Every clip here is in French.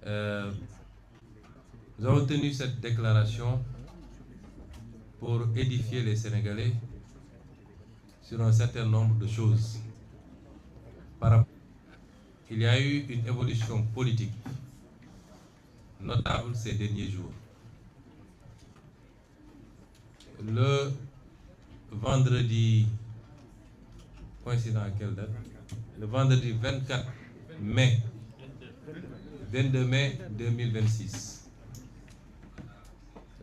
Nous avons tenu cette déclaration pour édifier les Sénégalais sur un certain nombre de choses. Il y a eu une évolution politique notable ces derniers jours. Le vendredi, coïncident à quelle date? Le vendredi 24 mai, 22 mai 2026,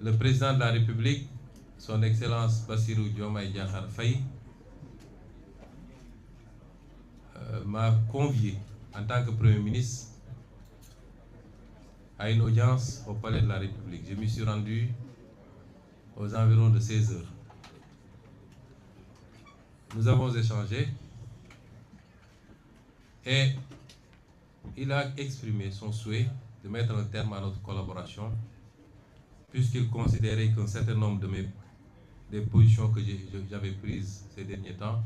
le président de la République, son Excellence Bassirou Diomaye Diakhar Faye, m'a convié en tant que Premier ministre à une audience au Palais de la République. Je m'y suis rendu aux environs de 16 heures. Nous avons échangé et il a exprimé son souhait de mettre un terme à notre collaboration puisqu'il considérait qu'un certain nombre des positions que j'avais prises ces derniers temps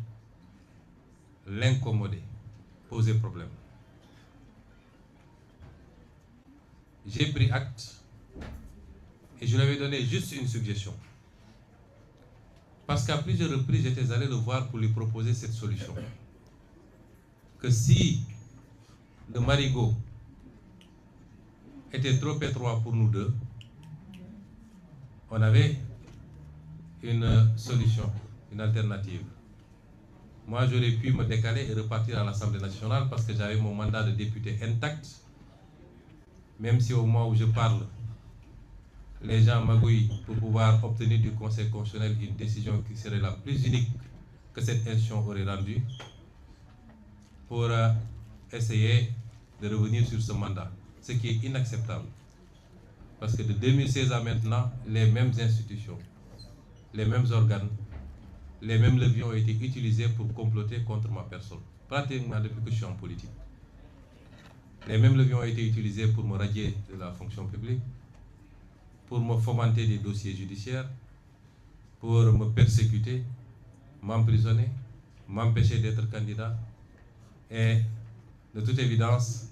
l'incommodaient, posaient problème. J'ai pris acte et je lui avais donné juste une suggestion. Parce qu'à plusieurs reprises, j'étais allé le voir pour lui proposer cette solution. Que si le marigot était trop étroit pour nous deux, on avait une solution, une alternative. Moi, j'aurais pu me décaler et repartir à l'Assemblée nationale parce que j'avais mon mandat de député intact. Même si au moment où je parle, les gens magouillent pour pouvoir obtenir du Conseil constitutionnel une décision qui serait la plus unique que cette institution aurait rendue pour essayer de revenir sur ce mandat, ce qui est inacceptable. Parce que de 2016 à maintenant, les mêmes institutions, les mêmes organes, les mêmes leviers ont été utilisés pour comploter contre ma personne, pratiquement depuis que je suis en politique. Les mêmes leviers ont été utilisés pour me radier de la fonction publique, pour me fomenter des dossiers judiciaires, pour me persécuter, m'emprisonner, m'empêcher d'être candidat. Et de toute évidence,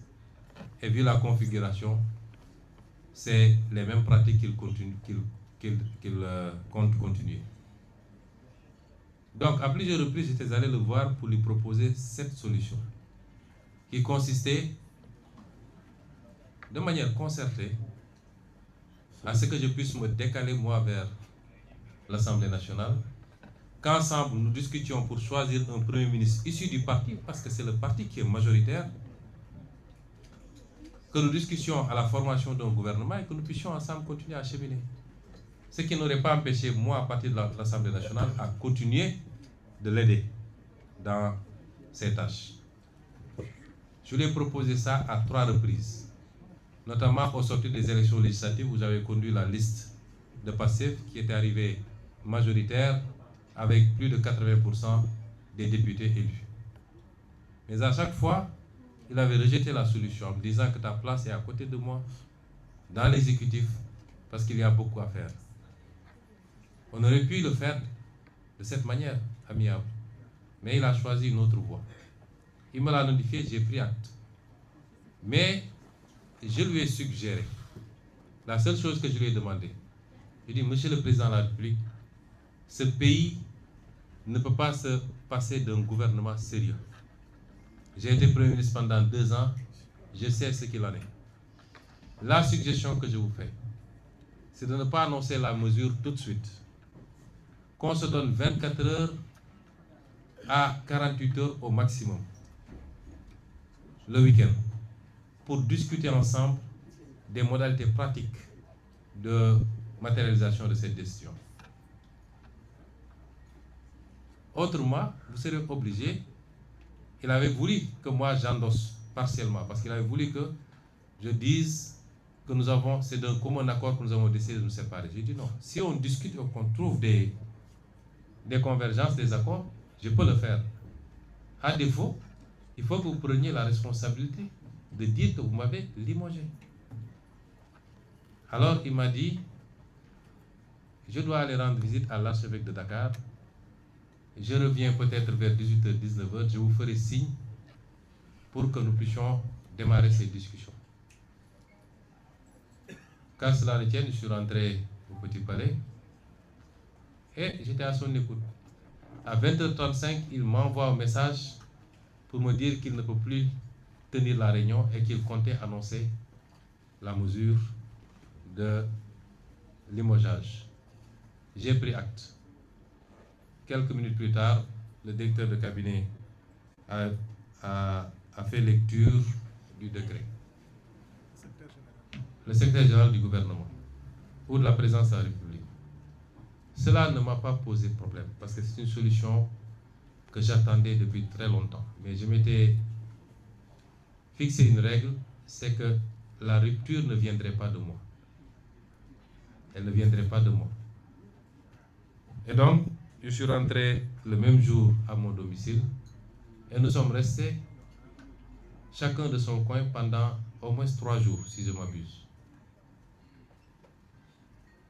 et vu la configuration, c'est les mêmes pratiques qu'il compte continuer. Donc, à plusieurs reprises, j'étais allé le voir pour lui proposer cette solution, qui consistait, de manière concertée, à ce que je puisse me décaler moi vers l'Assemblée nationale, qu'ensemble nous discutions pour choisir un Premier ministre issu du parti, parce que c'est le parti qui est majoritaire, que nous discutions à la formation d'un gouvernement et que nous puissions ensemble continuer à cheminer. Ce qui n'aurait pas empêché moi, à partir de l'Assemblée nationale, à continuer de l'aider dans ses tâches. Je lui ai proposé ça à 3 reprises, notamment au sortir des élections législatives où j'avais conduit la liste de PASTEF qui était arrivée majoritaire avec plus de 80% des députés élus. Mais à chaque fois, il avait rejeté la solution en me disant que ta place est à côté de moi, dans l'exécutif, parce qu'il y a beaucoup à faire. On aurait pu le faire de cette manière, amiable. Mais il a choisi une autre voie. Il me l'a notifié, j'ai pris acte. Mais je lui ai suggéré, la seule chose que je lui ai demandé, je lui ai dit, Monsieur le Président de la République, ce pays ne peut pas se passer d'un gouvernement sérieux. J'ai été Premier ministre pendant 2 ans, je sais ce qu'il en est. La suggestion que je vous fais, c'est de ne pas annoncer la mesure tout de suite. Qu'on se donne 24 heures à 48 heures au maximum, le week-end, pour discuter ensemble des modalités pratiques de matérialisation de cette décision. Autrement, vous serez obligé. Il avait voulu que moi j'endosse partiellement, parce qu'il avait voulu que je dise que nous avons, c'est d'un commun accord que nous avons décidé de nous séparer. J'ai dit non, si on discute et qu'on trouve des convergences, des accords, je peux le faire. À défaut, il faut que vous preniez la responsabilité de dire que vous m'avez limogé. Alors il m'a dit, je dois aller rendre visite à l'archevêque de Dakar. Je reviens peut-être vers 18h, 19h, je vous ferai signe pour que nous puissions démarrer ces discussions. Qu'à cela ne tienne, je suis rentré au Petit Palais et j'étais à son écoute. À 20h35, il m'envoie un message pour me dire qu'il ne peut plus tenir la réunion et qu'il comptait annoncer la mesure de limogeage. J'ai pris acte. Quelques minutes plus tard, le directeur de cabinet a fait lecture du décret. Le secrétaire général du gouvernement ou de la présidence de la République. Cela ne m'a pas posé problème parce que c'est une solution que j'attendais depuis très longtemps. Mais je m'étais fixé une règle, c'est que la rupture ne viendrait pas de moi. Elle ne viendrait pas de moi. Et donc, je suis rentré le même jour à mon domicile et nous sommes restés chacun de son coin pendant au moins 3 jours, si je m'abuse.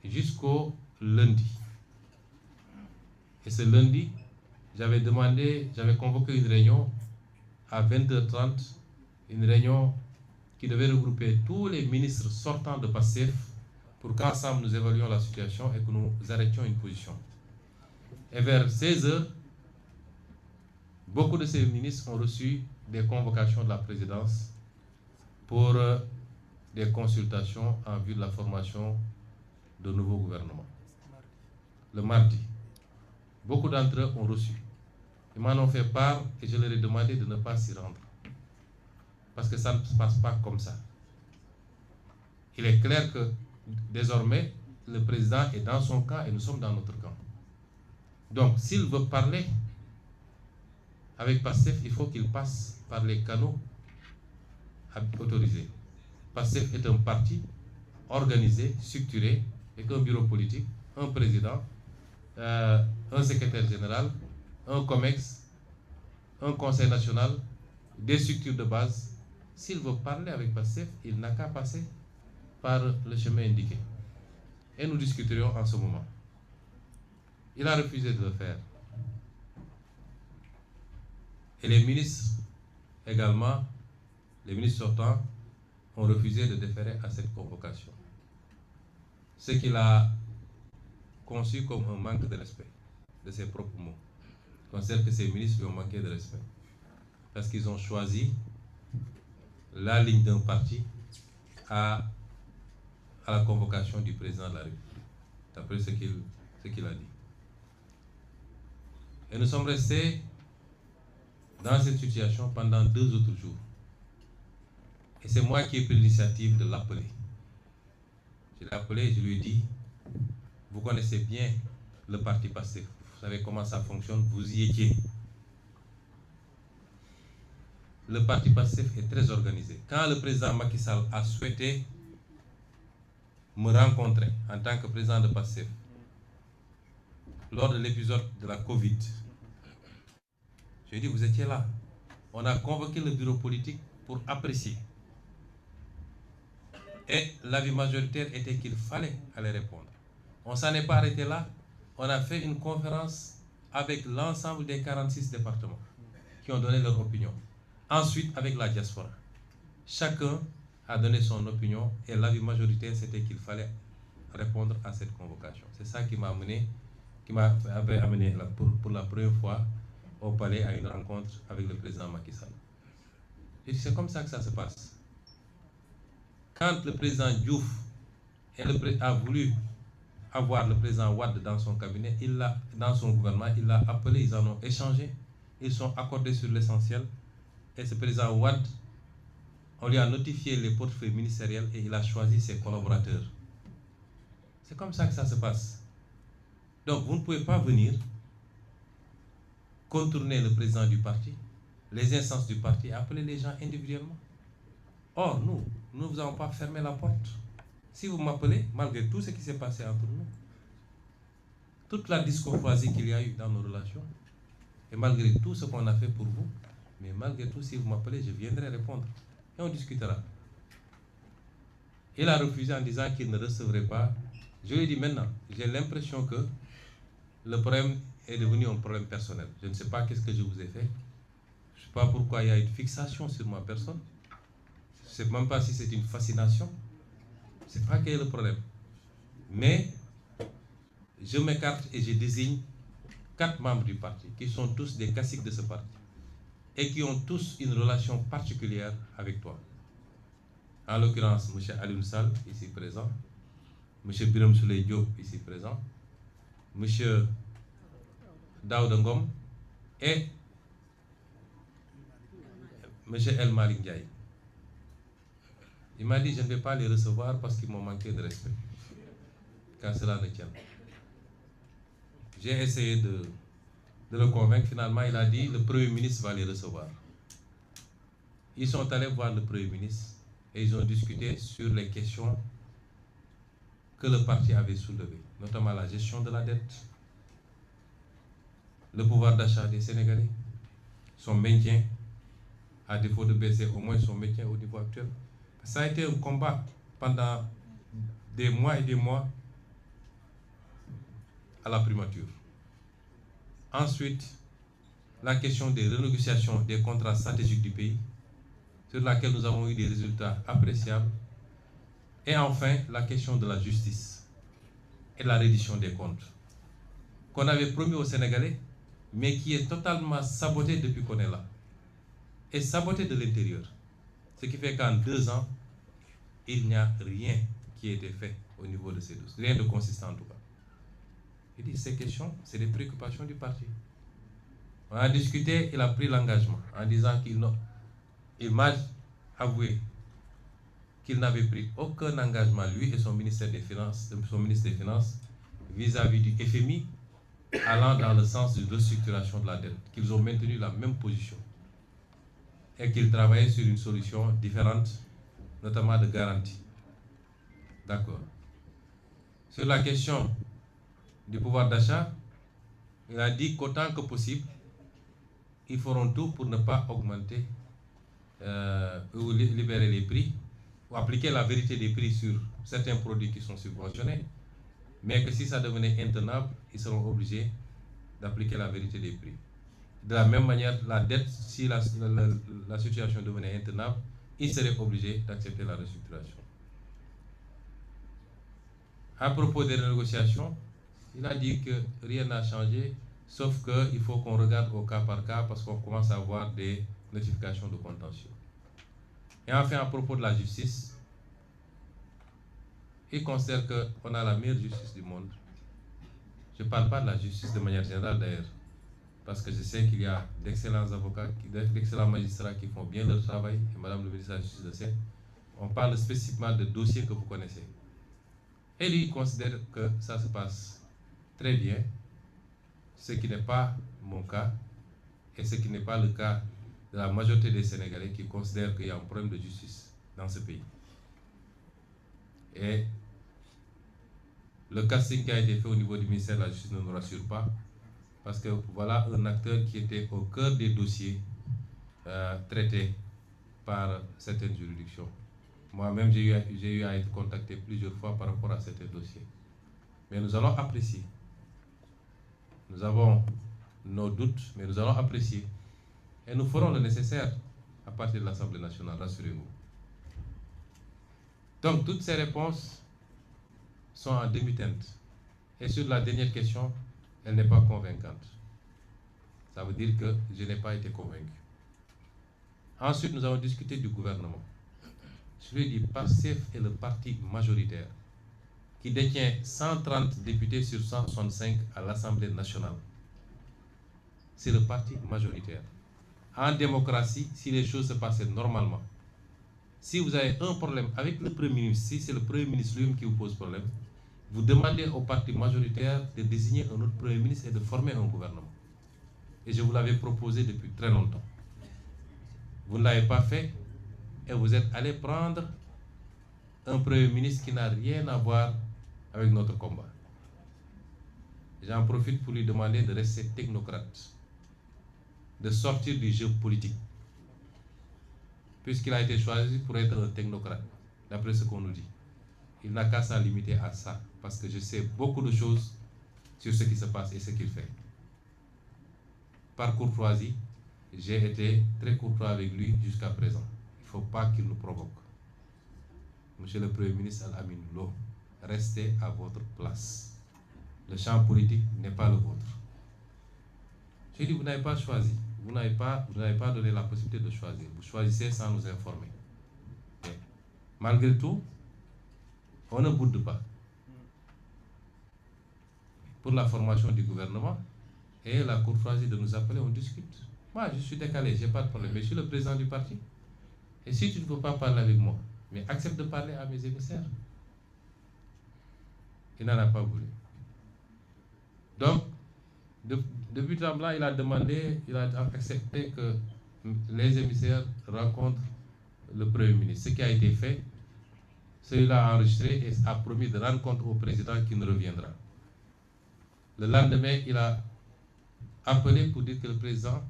Jusqu'au lundi. Et ce lundi, j'avais convoqué une réunion à 20h30, une réunion qui devait regrouper tous les ministres sortants de PASTEF pour qu'ensemble nous évaluions la situation et que nous arrêtions une position. Et vers 16h, beaucoup de ces ministres ont reçu des convocations de la présidence pour des consultations en vue de la formation de nouveaux gouvernements. Le mardi, beaucoup d'entre eux ont reçu. Ils m'en ont fait part et je leur ai demandé de ne pas s'y rendre. Parce que ça ne se passe pas comme ça. Il est clair que désormais, le président est dans son camp et nous sommes dans notre camp. Donc, s'il veut parler avec PASTEF, il faut qu'il passe par les canaux autorisés. PASTEF est un parti organisé, structuré, avec un bureau politique, un président, un secrétaire général, un COMEX, un conseil national, des structures de base. S'il veut parler avec PASTEF, il n'a qu'à passer par le chemin indiqué. Et nous discuterions en ce moment. Il a refusé de le faire. Et les ministres également, les ministres sortants, ont refusé de déférer à cette convocation. Ce qu'il a conçu comme un manque de respect de ses propres mots. Je considère que ces ministres lui ont manqué de respect. Parce qu'ils ont choisi la ligne d'un parti à la convocation du président de la République, d'après ce qu'il a dit. Et nous sommes restés dans cette situation pendant 2 autres jours. Et c'est moi qui ai pris l'initiative de l'appeler. Je l'ai appelé et je lui ai dit, vous connaissez bien le parti PASTEF, vous savez comment ça fonctionne, vous y étiez. Le parti PASTEF est très organisé. Quand le président Macky Sall a souhaité me rencontrer en tant que président de PASTEF, lors de l'épisode de la Covid, je lui ai dit, vous étiez là. On a convoqué le bureau politique pour apprécier. Et l'avis majoritaire était qu'il fallait aller répondre. On ne s'en est pas arrêté là. On a fait une conférence avec l'ensemble des 46 départements qui ont donné leur opinion. Ensuite, avec la diaspora. Chacun a donné son opinion et l'avis majoritaire, c'était qu'il fallait répondre à cette convocation. C'est ça qui m'a amené pour la première fois au palais à une rencontre avec le président Macky Sall. Et c'est comme ça que ça se passe. Quand le président Diouf a voulu avoir le président Wade dans son cabinet, dans son gouvernement, il l'a appelé, ils en ont échangé, ils sont accordés sur l'essentiel. Et ce président Wade, on lui a notifié les portefeuilles ministériels et il a choisi ses collaborateurs. C'est comme ça que ça se passe. Donc vous ne pouvez pas venir contourner le président du parti, les instances du parti, et appeler les gens individuellement. Or, nous ne vous avons pas fermé la porte. Si vous m'appelez, malgré tout ce qui s'est passé entre nous, toute la discourtoisie qu'il y a eu dans nos relations, et malgré tout ce qu'on a fait pour vous, mais malgré tout, si vous m'appelez, je viendrai répondre. Et on discutera. Il a refusé en disant qu'il ne recevrait pas. Je lui ai dit maintenant, j'ai l'impression que le problème est devenu un problème personnel. Je ne sais pas qu'est-ce que je vous ai fait. Je ne sais pas pourquoi il y a une fixation sur ma personne. Je ne sais même pas si c'est une fascination. C'est pas quel est le problème. Mais je m'écarte et je désigne 4 membres du parti qui sont tous des caciques de ce parti et qui ont tous une relation particulière avec toi. En l'occurrence, M. Alioune Sall, ici présent, M. Birame Souleye Diop, ici présent, M. Daouda Ngom et M. El Malick Ndiaye. Il m'a dit je ne vais pas les recevoir parce qu'ils m'ont manqué de respect, quand cela ne tient. J'ai essayé de le convaincre, finalement il a dit le Premier ministre va les recevoir. Ils sont allés voir le Premier ministre et ils ont discuté sur les questions que le parti avait soulevées, notamment la gestion de la dette, le pouvoir d'achat des Sénégalais, son maintien, à défaut de baisser au moins son maintien au niveau actuel. Ça a été un combat pendant des mois et des mois à la primature. Ensuite, la question des renégociations des contrats stratégiques du pays, sur laquelle nous avons eu des résultats appréciables. Et enfin, la question de la justice et la reddition des comptes, qu'on avait promis aux Sénégalais, mais qui est totalement sabotée depuis qu'on est là. Et sabotée de l'intérieur. Ce qui fait qu'en 2 ans, il n'y a rien qui a été fait au niveau de ces dossiers. Rien de consistant en tout cas. Il dit ces questions, c'est des préoccupations du parti. On a discuté, il a pris l'engagement en disant qu'il m'a avoué qu'il n'avait pris aucun engagement, lui et son ministère des Finances, vis-à-vis du FMI, allant dans le sens de restructuration de la dette, qu'ils ont maintenu la même position et qu'ils travaillaient sur une solution différente, notamment de garantie. D'accord. Sur la question du pouvoir d'achat, il a dit qu'autant que possible, ils feront tout pour ne pas augmenter ou libérer les prix, ou appliquer la vérité des prix sur certains produits qui sont subventionnés, mais que si ça devenait intenable, ils seront obligés d'appliquer la vérité des prix. De la même manière, la dette, si la situation devenait intenable, ils seraient obligés d'accepter la restructuration. À propos des négociations, il a dit que rien n'a changé, sauf qu'il faut qu'on regarde au cas par cas parce qu'on commence à avoir des notifications de contentieux. Et enfin, à propos de la justice, il considère qu'on a la meilleure justice du monde. Je ne parle pas de la justice de manière générale d'ailleurs, parce que je sais qu'il y a d'excellents avocats, d'excellents magistrats qui font bien leur travail, et Madame le ministre de la Justice le sait. On parle spécifiquement de dossiers que vous connaissez. Et lui, il considère que ça se passe très bien, ce qui n'est pas mon cas, et ce qui n'est pas le cas de la majorité des Sénégalais qui considèrent qu'il y a un problème de justice dans ce pays. Et le casting qui a été fait au niveau du ministère de la Justice ne nous rassure pas, parce que voilà un acteur qui était au cœur des dossiers traités par certaines juridictions. Moi-même, j'ai eu à être contacté plusieurs fois par rapport à certains dossiers. Mais nous allons apprécier. Nous avons nos doutes, mais nous allons apprécier. Et nous ferons le nécessaire à partir de l'Assemblée nationale, rassurez-vous. Donc, toutes ces réponses sont en demi-teinte. Et sur la dernière question, elle n'est pas convaincante. Ça veut dire que je n'ai pas été convaincu. Ensuite, nous avons discuté du gouvernement. Je lui ai dit, PASTEF est le parti majoritaire qui détient 130 députés sur 165 à l'Assemblée nationale. C'est le parti majoritaire. En démocratie, si les choses se passaient normalement, si vous avez un problème avec le Premier ministre, si c'est le Premier ministre lui-même qui vous pose problème, vous demandez au parti majoritaire de désigner un autre Premier ministre et de former un gouvernement. Et je vous l'avais proposé depuis très longtemps. Vous ne l'avez pas fait et vous êtes allé prendre un Premier ministre qui n'a rien à voir avec notre combat. J'en profite pour lui demander de rester technocrate, de sortir du jeu politique, puisqu'il a été choisi pour être un technocrate, d'après ce qu'on nous dit. Il n'a qu'à s'en limiter à ça, parce que je sais beaucoup de choses sur ce qui se passe et ce qu'il fait. Par courtoisie, j'ai été très courtois avec lui jusqu'à présent. Il ne faut pas qu'il nous provoque. M. Monsieur le Premier ministre Al-Amin Lo, restez à votre place. Le champ politique n'est pas le vôtre. J'ai dit, vous n'avez pas choisi. Vous n'avez pas donné la possibilité de choisir. Vous choisissez sans nous informer. Et malgré tout, on ne boude pas. Pour la formation du gouvernement et la courtoisie de nous appeler, on discute. Moi, je suis décalé, je n'ai pas de problème, mais je suis le président du parti. Et si tu ne veux pas parler avec moi, mais accepte de parler à mes émissaires. Il n'en a pas voulu. Donc, depuis temps-là, il a demandé, il a accepté que les émissaires rencontrent le Premier ministre. Ce qui a été fait, celui-là a enregistré et a promis de rendre compte au président qui ne reviendra. Le lendemain, il a appelé pour dire que le président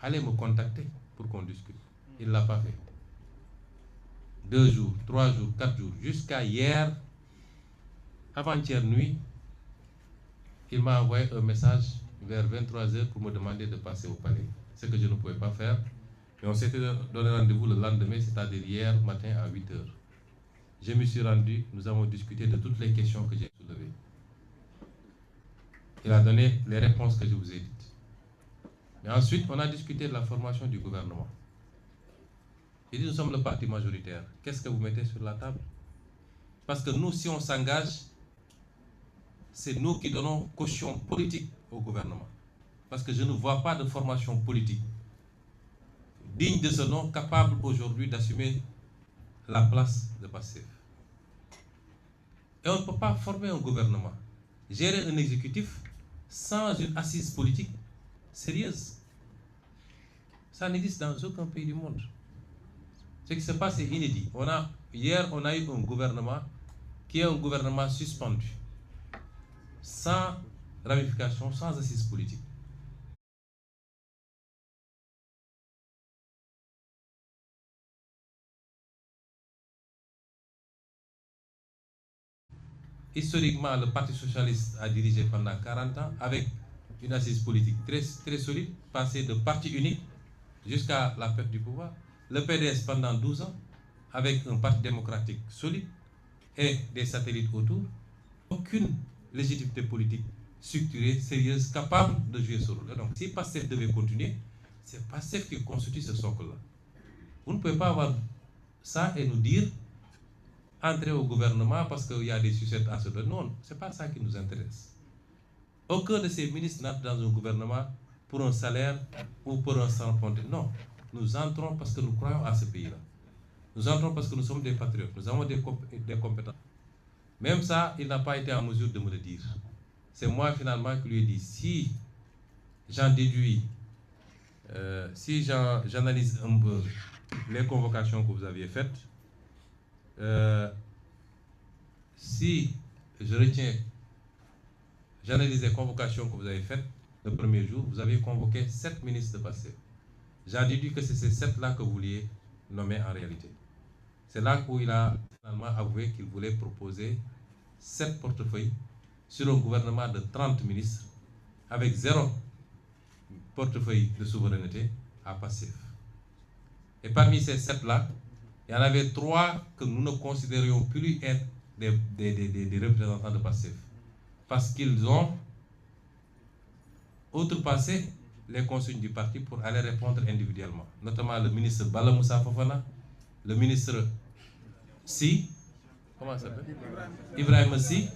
allait me contacter pour qu'on discute. Il ne l'a pas fait. 2 jours, 3 jours, 4 jours, jusqu'à hier, avant-hier nuit, il m'a envoyé un message vers 23h pour me demander de passer au palais. Ce que je ne pouvais pas faire. Et on s'était donné rendez-vous le lendemain, c'est-à-dire hier matin à 8h. Je me suis rendu, nous avons discuté de toutes les questions que j'ai soulevées. Il a donné les réponses que je vous ai dites. Et ensuite, on a discuté de la formation du gouvernement. Il dit, nous sommes le parti majoritaire. Qu'est-ce que vous mettez sur la table? Parce que nous, si on s'engage, c'est nous qui donnons caution politique au gouvernement. Parce que je ne vois pas de formation politique digne de ce nom, capable aujourd'hui d'assumer la place de Pastef. Et on ne peut pas former un gouvernement, gérer un exécutif sans une assise politique sérieuse. Ça n'existe dans aucun pays du monde. Ce qui se passe est inédit. Hier, on a eu un gouvernement qui est un gouvernement suspendu, sans ramification, sans assise politique. Historiquement, le Parti socialiste a dirigé pendant 40 ans avec une assise politique très, très solide, passé de parti unique jusqu'à la perte du pouvoir. Le PDS pendant 12 ans, avec un parti démocratique solide et des satellites autour. Aucune légitimité politique structurée, sérieuse, capable de jouer ce rôle. Donc, si Pastef devait continuer, c'est Pastef qui constitue ce socle-là. Vous ne pouvez pas avoir ça et nous dire entrer au gouvernement parce qu'il y a des sucettes à se donner. Non, ce n'est pas ça qui nous intéresse. Aucun de ces ministres n'entre dans un gouvernement pour un salaire ou pour un sans-frontière. Non, nous entrons parce que nous croyons à ce pays-là. Nous entrons parce que nous sommes des patriotes, nous avons des compétences. Même ça, il n'a pas été en mesure de me le dire. C'est moi finalement qui lui ai dit, si j'en déduis, si j'analyse un peu les convocations que vous aviez faites, si je retiens, j'analyse les convocations que vous avez faites le premier jour, vous avez convoqué 7 ministres de Pastef. J'en déduis que c'est ces 7-là que vous vouliez nommer en réalité. C'est là où il a finalement avoué qu'il voulait proposer 7 portefeuilles sur un gouvernement de 30 ministres avec 0 portefeuille de souveraineté à Pastef. Et parmi ces 7-là, il y en avait 3 que nous ne considérions plus être des représentants de Pastef. Parce qu'ils ont outrepassé les consignes du parti pour aller répondre individuellement. Notamment le ministre Bala Moussa Fofana, le ministre Si, comment ça s'appelle? Ibrahim Si.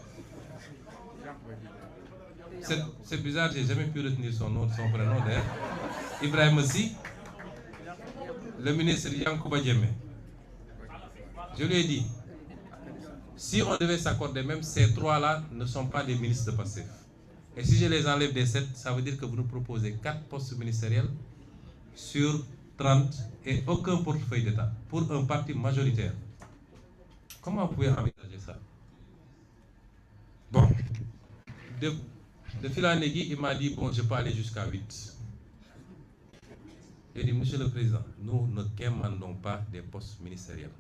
C'est bizarre, je n'ai jamais pu retenir son nom, son prénom d'ailleurs. Ibrahim Si, le ministre Yankouba Diémé. Je lui ai dit, si on devait s'accorder, même ces 3-là ne sont pas des ministres de Pastef. Et si je les enlève des 7, ça veut dire que vous nous proposez 4 postes ministériels sur 30 et aucun portefeuille d'État pour un parti majoritaire. Comment vous pouvez envisager ça? Bon, de fil en aiguille, il m'a dit, bon, je peux aller jusqu'à 8. J'ai dit, monsieur le président, nous ne demandons pas des postes ministériels.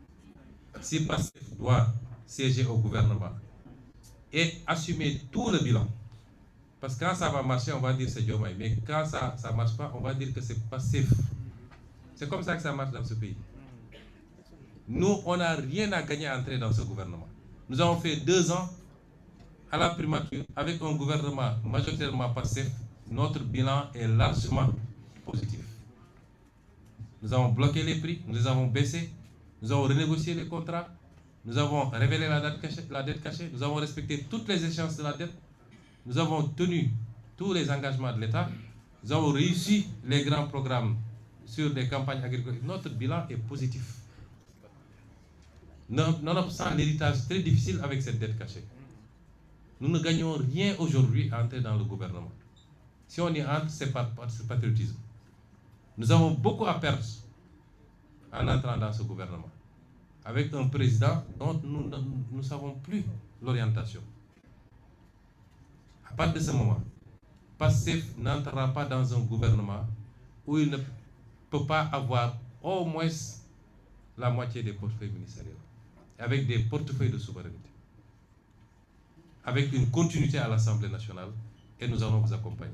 Si Pastef doit siéger au gouvernement et assumer tout le bilan, parce que quand ça va marcher, on va dire c'est Diomaye, mais quand ça ne marche pas, on va dire que c'est Pastef. C'est comme ça que ça marche dans ce pays. Nous, on n'a rien à gagner à entrer dans ce gouvernement. Nous avons fait 2 ans à la primature avec un gouvernement majoritairement passif. Notre bilan est largement positif. Nous avons bloqué les prix, nous les avons baissés, nous avons renégocié les contrats, nous avons révélé la dette cachée, nous avons respecté toutes les échéances de la dette, nous avons tenu tous les engagements de l'État, nous avons réussi les grands programmes sur les campagnes agricoles. Notre bilan est positif. Nonobstant l'héritage très difficile avec cette dette cachée, nous ne gagnons rien aujourd'hui à entrer dans le gouvernement. Si on y entre, c'est par patriotisme. Nous avons beaucoup à perdre en entrant dans ce gouvernement, avec un président dont nous ne savons plus l'orientation. À partir de ce moment, Pastef n'entrera pas dans un gouvernement où il ne peut pas avoir au moins la moitié des portefeuilles ministériels, avec des portefeuilles de souveraineté, avec une continuité à l'Assemblée nationale, et nous allons vous accompagner.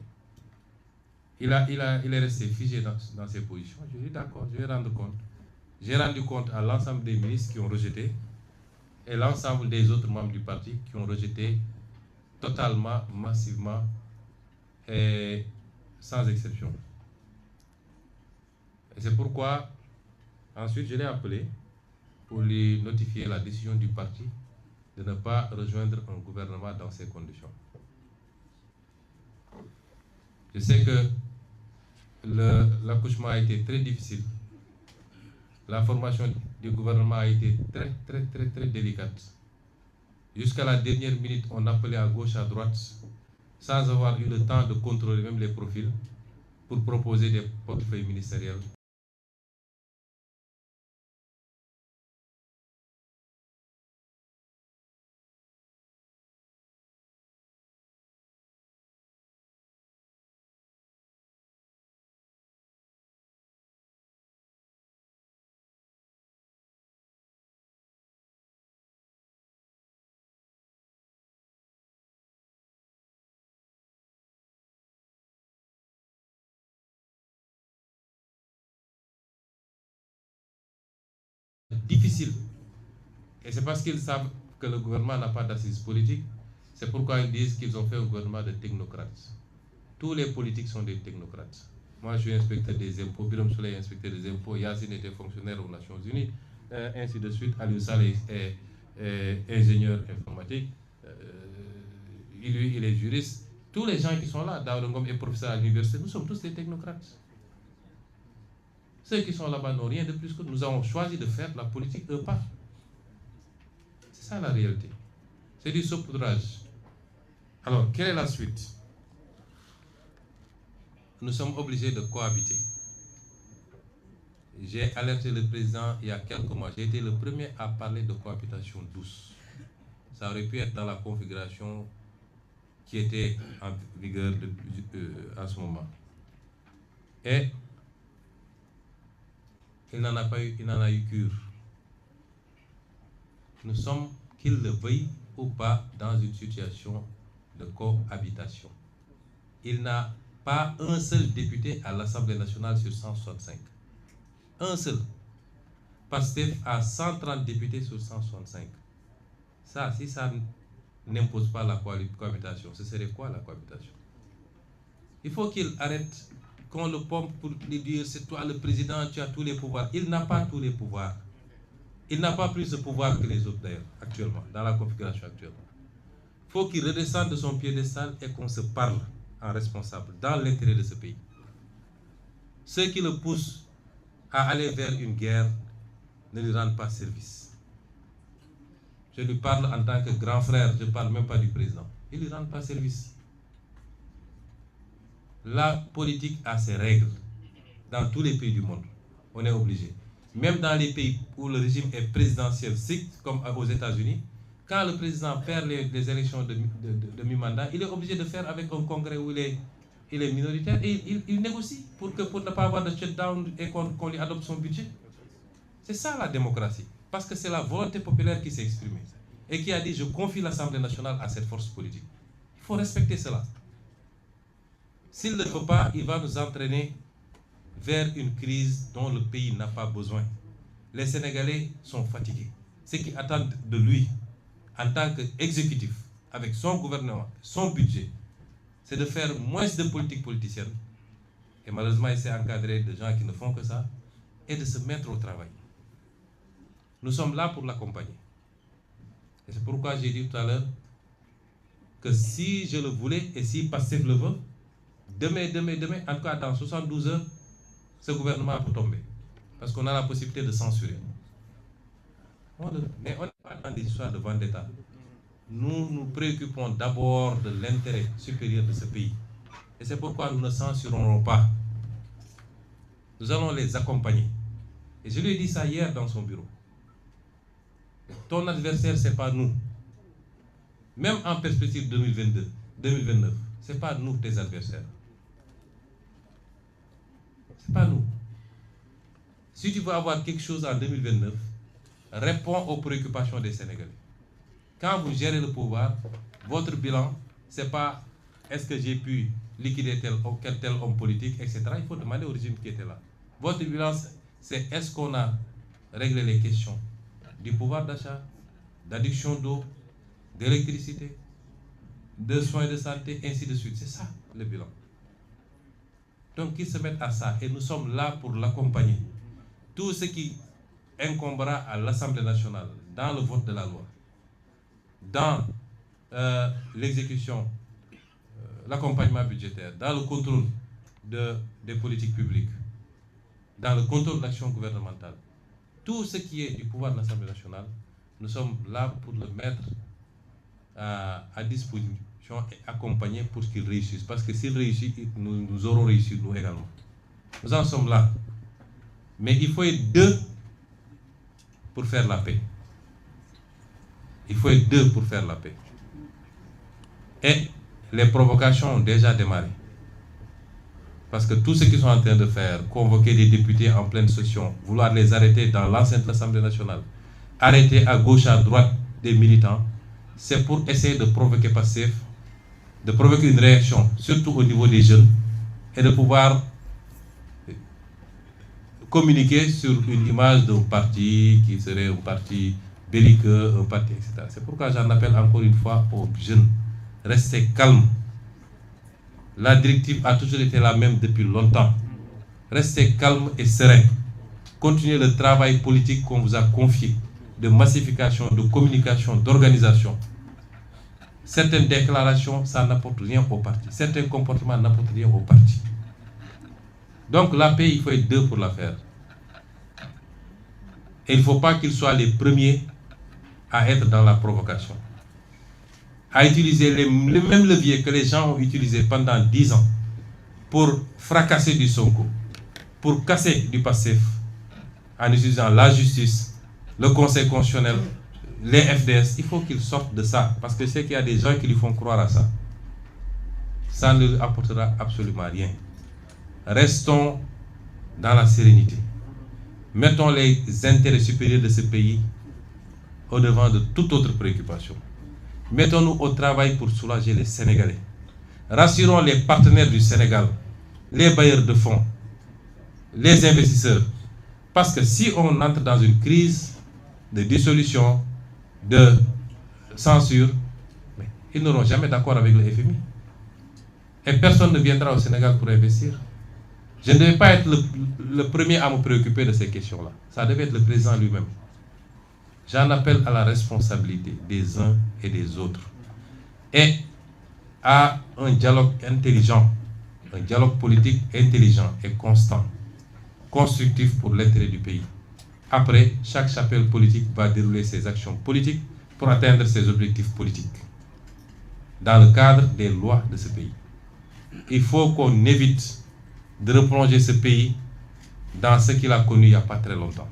Il est resté figé dans ses positions. Je dis d'accord, je vais rendre compte. J'ai rendu compte à l'ensemble des ministres qui ont rejeté et l'ensemble des autres membres du parti qui ont rejeté totalement, massivement et sans exception. Et c'est pourquoi ensuite je l'ai appelé pour lui notifier la décision du parti de ne pas rejoindre un gouvernement dans ces conditions. Je sais que l'accouchement a été très difficile. La formation du gouvernement a été très délicate. Jusqu'à la dernière minute, on appelait à gauche, à droite, sans avoir eu le temps de contrôler même les profils pour proposer des portefeuilles ministériels. Difficile. Et c'est parce qu'ils savent que le gouvernement n'a pas d'assises politiques, c'est pourquoi ils disent qu'ils ont fait un gouvernement de technocrates. Tous les politiques sont des technocrates. Moi, je suis inspecteur des impôts, Birame Souleye est inspecteur des impôts, Yassine était fonctionnaire aux Nations Unies, ainsi de suite. Aliou Saleh est ingénieur informatique, lui, il est juriste. Tous les gens qui sont là, Daouda Ngom est professeur à l'université, nous sommes tous des technocrates. Ceux qui sont là-bas n'ont rien de plus que nous avons choisi de faire la politique eux pas. C'est ça la réalité. C'est du saupoudrage. Alors, quelle est la suite? Nous sommes obligés de cohabiter. J'ai alerté le président il y a quelques mois. J'ai été le premier à parler de cohabitation douce. Ça aurait pu être dans la configuration qui était en vigueur en ce moment. Et il n'en a pas eu, il n'en a eu cure. Nous sommes, qu'il le veuille ou pas, dans une situation de cohabitation. Il n'a pas un seul député à l'Assemblée nationale sur 165. Un seul. Pastef a 130 députés sur 165. Ça, si ça n'impose pas la cohabitation, ce serait quoi la cohabitation? Il faut qu'il arrête qu'on le pompe pour lui dire c'est toi le président, tu as tous les pouvoirs. Il n'a pas tous les pouvoirs. Il n'a pas plus de pouvoir que les autres d'ailleurs, actuellement, dans la configuration actuelle. Il faut qu'il redescende de son piédestal et qu'on se parle en responsable, dans l'intérêt de ce pays. Ceux qui le poussent à aller vers une guerre ne lui rendent pas service. Je lui parle en tant que grand frère, je ne parle même pas du président. Ils ne lui rendent pas service. La politique a ses règles. Dans tous les pays du monde, on est obligé. Même dans les pays où le régime est présidentiel strict, comme aux États-Unis, quand le président perd les élections de mi-mandat, il est obligé de faire avec un congrès où il est minoritaire et il négocie pour ne pas avoir de shutdown et qu'on lui adopte son budget. C'est ça la démocratie. Parce que c'est la volonté populaire qui s'est exprimée et qui a dit je confie l'Assemblée nationale à cette force politique. Il faut respecter cela. S'il ne le fait pas, il va nous entraîner vers une crise dont le pays n'a pas besoin. les Sénégalais sont fatigués. Ce qu'ils attendent de lui, en tant qu'exécutif, avec son gouvernement, son budget, c'est de faire moins de politique politicienne. Et malheureusement, il s'est encadré de gens qui ne font que ça, et de se mettre au travail. Nous sommes là pour l'accompagner. Et c'est pourquoi j'ai dit tout à l'heure que si je le voulais et si Pastef le veut, demain, en tout cas dans 72 heures, ce gouvernement peut tomber. Parce qu'on a la possibilité de censurer. Mais on n'est pas dans des histoires de vendetta. Nous nous préoccupons d'abord de l'intérêt supérieur de ce pays. Et c'est pourquoi nous ne censurerons pas. Nous allons les accompagner. Et je lui ai dit ça hier dans son bureau. Ton adversaire, ce n'est pas nous. Même en perspective 2022, 2029, ce n'est pas nous tes adversaires. Ce n'est pas nous. Si tu veux avoir quelque chose en 2029, réponds aux préoccupations des Sénégalais. Quand vous gérez le pouvoir, votre bilan, ce n'est pas est-ce que j'ai pu liquider tel homme politique, etc. Il faut demander au régime qui était là. Votre bilan, c'est est-ce qu'on a réglé les questions du pouvoir d'achat, d'adduction d'eau, d'électricité, de soins de santé, ainsi de suite. C'est ça le bilan. Donc qu'ils se mettent à ça et nous sommes là pour l'accompagner. Tout ce qui incombera à l'Assemblée nationale dans le vote de la loi, dans l'exécution, l'accompagnement budgétaire, dans le contrôle des politiques publiques, dans le contrôle de l'action gouvernementale, tout ce qui est du pouvoir de l'Assemblée nationale, nous sommes là pour le mettre à disposition et accompagner pour qu'il réussisse. Parce que s'il réussit, nous aurons réussi, nous également. Nous en sommes là. Mais il faut être deux pour faire la paix. Il faut être deux pour faire la paix. Et les provocations ont déjà démarré. Parce que tout ce qu'ils sont en train de faire, convoquer des députés en pleine session, vouloir les arrêter dans l'enceinte de l'Assemblée nationale, arrêter à gauche, à droite des militants, c'est pour essayer de provoquer Pastef, de provoquer une réaction, surtout au niveau des jeunes, et de pouvoir communiquer sur une image d'un parti qui serait un parti belliqueux, un parti, etc. C'est pourquoi j'en appelle encore une fois aux jeunes. Restez calmes. La directive a toujours été la même depuis longtemps. Restez calmes et sereins. Continuez le travail politique qu'on vous a confié, de massification, de communication, d'organisation. Certaines déclarations, ça n'apporte rien au parti. Certains comportements n'apportent rien au parti. Donc la paix, il faut être deux pour la faire. Et il ne faut pas qu'ils soient les premiers à être dans la provocation. À utiliser les mêmes leviers que les gens ont utilisés pendant 10 ans pour fracasser du Sonko, pour casser du Pastef, en utilisant la justice, le Conseil constitutionnel, les FDS. Il faut qu'ils sortent de ça, parce que je sais qu'il y a des gens qui lui font croire à ça. Ça ne leur apportera absolument rien. Restons dans la sérénité. Mettons les intérêts supérieurs de ce pays au-devant de toute autre préoccupation. Mettons-nous au travail pour soulager les Sénégalais. Rassurons les partenaires du Sénégal, les bailleurs de fonds, les investisseurs. Parce que si on entre dans une crise de dissolution, de censure, ils n'auront jamais d'accord avec le FMI. Et personne ne viendra au Sénégal pour investir. Je ne devais pas être le premier à me préoccuper de ces questions-là. Ça devait être le président lui-même. J'en appelle à la responsabilité des uns et des autres. Et à un dialogue intelligent, un dialogue politique intelligent et constant, constructif pour l'intérêt du pays. Après, chaque chapelle politique va dérouler ses actions politiques pour atteindre ses objectifs politiques, dans le cadre des lois de ce pays. Il faut qu'on évite de replonger ce pays dans ce qu'il a connu il n'y a pas très longtemps.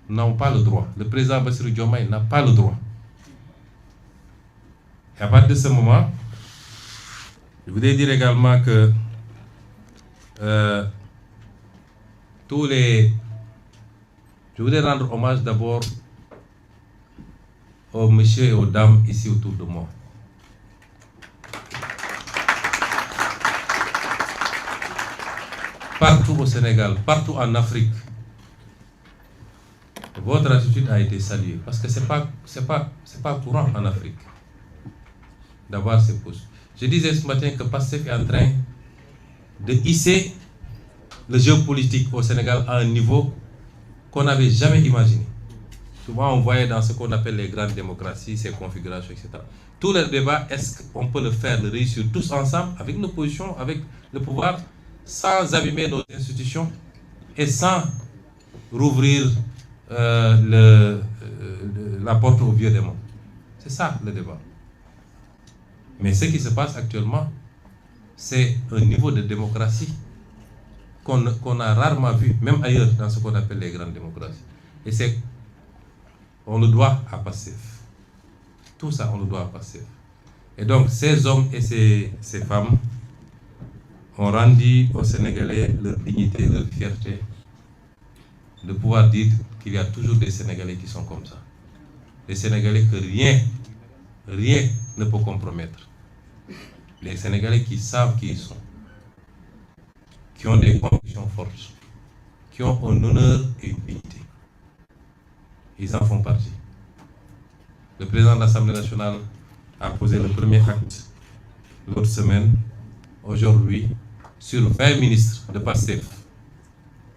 Nous n'avons pas le droit. Le président Bassirou Diomaye n'a pas le droit. Et à partir de ce moment, je voudrais dire également que je voudrais rendre hommage d'abord aux messieurs et aux dames ici autour de moi. Partout au Sénégal, partout en Afrique, votre attitude a été saluée parce que c'est pas courant en Afrique d'avoir ces postes. Je disais ce matin que PASTEF est en train de hisser le jeu politique au Sénégal à un niveau qu'on n'avait jamais imaginé. Souvent, on voyait dans ce qu'on appelle les grandes démocraties, ces configurations, etc. Tout le débat, est-ce qu'on peut le faire, le réussir tous ensemble, avec l'opposition, avec le pouvoir, sans abîmer nos institutions et sans rouvrir la porte au vieux démon. C'est ça le débat. Mais ce qui se passe actuellement, c'est un niveau de démocratie qu'on a rarement vu, même ailleurs, dans ce qu'on appelle les grandes démocraties. Et on le doit à PASTEF. Tout ça, on le doit à PASTEF. Et donc, ces hommes et ces femmes ont rendu aux Sénégalais leur dignité, leur fierté, de pouvoir dire qu'il y a toujours des Sénégalais qui sont comme ça. Des Sénégalais que rien ne peut compromettre. Les Sénégalais qui savent qui ils sont, qui ont des convictions fortes, qui ont un honneur et une dignité. Ils en font partie. Le président de l'Assemblée nationale a posé le premier acte l'autre semaine, aujourd'hui, sur 20 ministres de PASTEF,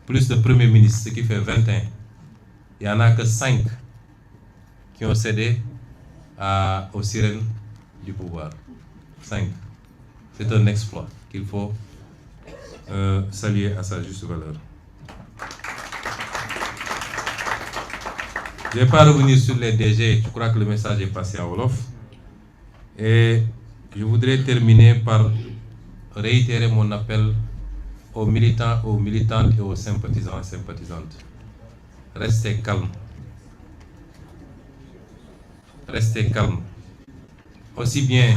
plus de premiers ministres, ce qui fait 21. Il n'y en a que 5 qui ont cédé aux sirènes du pouvoir. 5. C'est un exploit qu'il faut saluer à sa juste valeur. Je ne vais pas revenir sur les DG, je crois que le message est passé à Wolof. Et je voudrais terminer par réitérer mon appel aux militants, aux militantes et aux sympathisants et sympathisantes. Restez calmes. Restez calmes. Aussi bien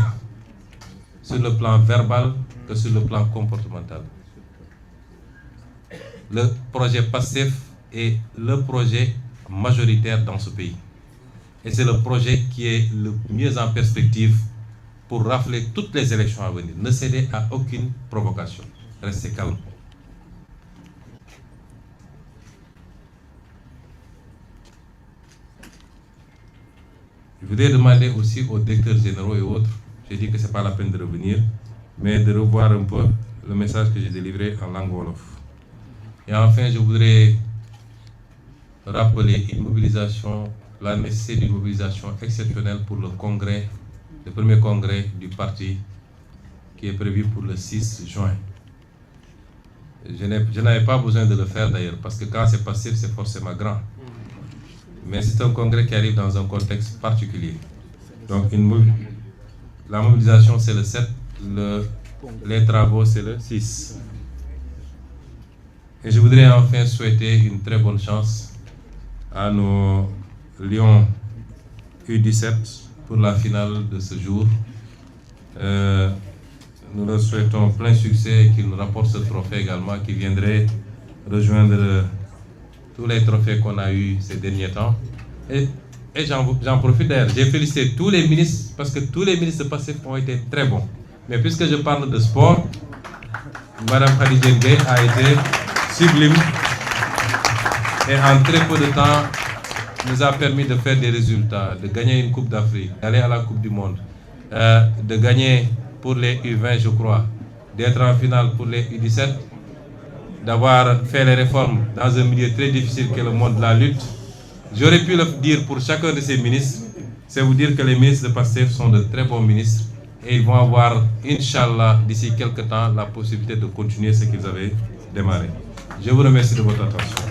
sur le plan verbal que sur le plan comportemental. Le projet PASTEF est le projet majoritaire dans ce pays. Et c'est le projet qui est le mieux en perspective pour rafler toutes les élections à venir. Ne cédez à aucune provocation. Restez calme. Je voudrais demander aussi aux directeurs généraux et autres, j'ai dit que ce n'est pas la peine de revenir, mais de revoir un peu le message que j'ai délivré en langue Wolof. Et enfin, je voudrais rappeler la nécessité d'une mobilisation exceptionnelle pour le congrès, le premier congrès du parti qui est prévu pour le 6 juin. Je n'avais pas besoin de le faire d'ailleurs, parce que quand c'est passif, c'est forcément grand. Mais c'est un congrès qui arrive dans un contexte particulier. Donc la mobilisation c'est le 7, les travaux c'est le 6. Et je voudrais enfin souhaiter une très bonne chance à nos Lions U17 pour la finale de ce jour. Nous leur souhaitons plein succès et qu'ils nous rapportent ce trophée également, qui viendrait rejoindre tous les trophées qu'on a eus ces derniers temps. Et j'en profite d'ailleurs, j'ai félicité tous les ministres parce que tous les ministres de PASTEF ont été très bons. Mais puisque je parle de sport, Madame Khadija Ndiaye a été sublime et en très peu de temps nous a permis de faire des résultats, de gagner une Coupe d'Afrique, d'aller à la Coupe du Monde, de gagner pour les U20 je crois, d'être en finale pour les U17, d'avoir fait les réformes dans un milieu très difficile qu'est le monde de la lutte. J'aurais pu le dire pour chacun de ces ministres, c'est vous dire que les ministres de PASTEF sont de très bons ministres et ils vont avoir, Inch'Allah, d'ici quelques temps, la possibilité de continuer ce qu'ils avaient démarré. Je vous remercie de votre attention.